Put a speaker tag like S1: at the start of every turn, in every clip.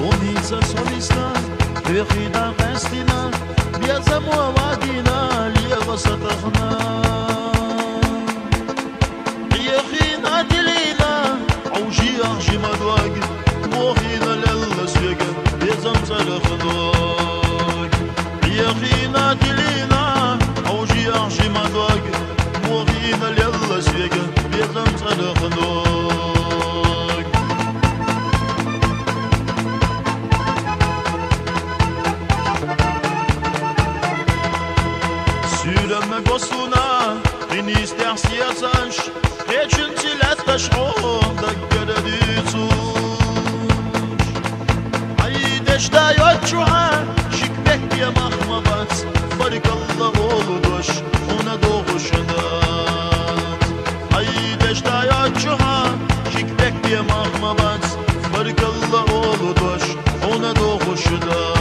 S1: Солнце, солнечно, вехина гостина, без замовадина, лево сатахна. Вехина делина, аужи ахжи мадваг, мохина лелла свега, без замцалахнаг. Вехина делина, аужи ахжи мадваг, мохина лелла свега, без замцалахнаг. Süreme gosuna, minister sierzaş, geçin çilettaş onda göredüçüş. Ay deşta yotçuha, şikbek diye mahmabat, barikallah oluduş, ona doğuşadat. Ay deşta yotçuha, şikbek diye mahmabat, barikallah oluduş, ona doğuşadat.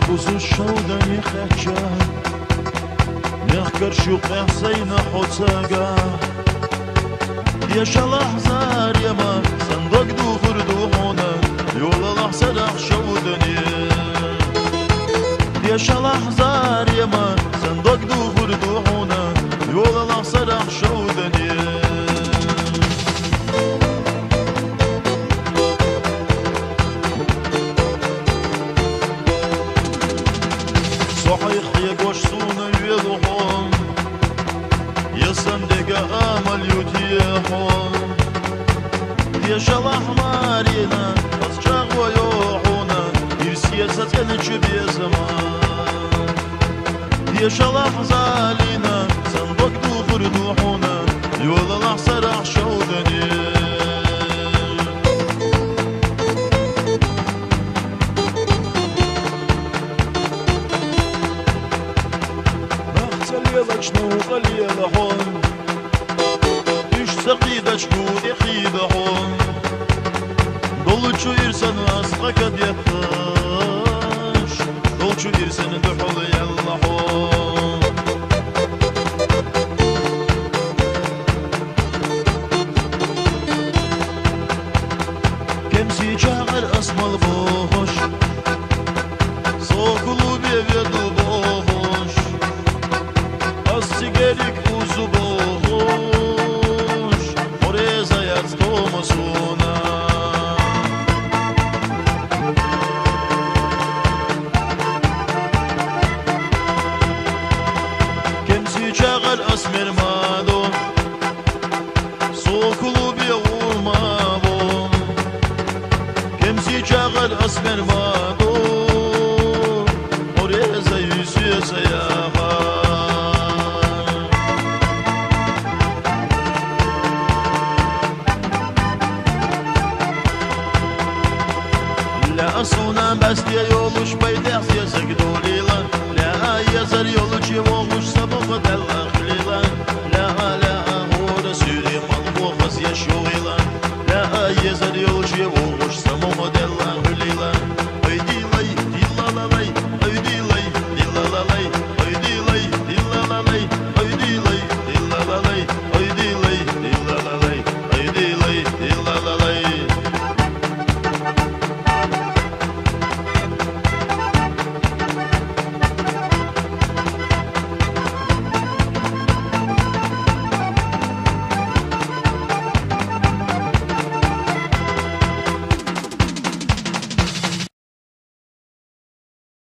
S1: Buzu şovda nixecha, nixkar shu qehsayna xotsaga. Yaşa lahzar yama, sandak duhur duhuna, yola lahsadah şovdani. Yaşa lahzar yama, sandak duhur duhuna, yola lahsadah şovdani. صحيح يا قشصونا يضحون يصندق آمل يتيحون يا شلح مارينا أصجاق ويوحونا يرسيسة نجب يا زمان يا شلح زالينا صندوق دوخر دوحونا يولا لحصر أحشودني ليلك غليل هون إيش سقيدش بود يخيد هون Dolçu irsen asla kad yataş Dolçu irsen duhul yalla hon Kemsi çağır asmal boş Sokulu bevedu boş Sigerik uzu boş Oreza yat tomasuna Kemsi çağır asmer madon Sokulu bir vurmadon Kemsi çağır asmer madon Oreza yüzüye sayaha Asuna besliye yoluş beydex yazık dolilan La yazar yolu çivoğuş sabıqı dellaklilan La hora sürü mal boğaz yaşoğilan La yazar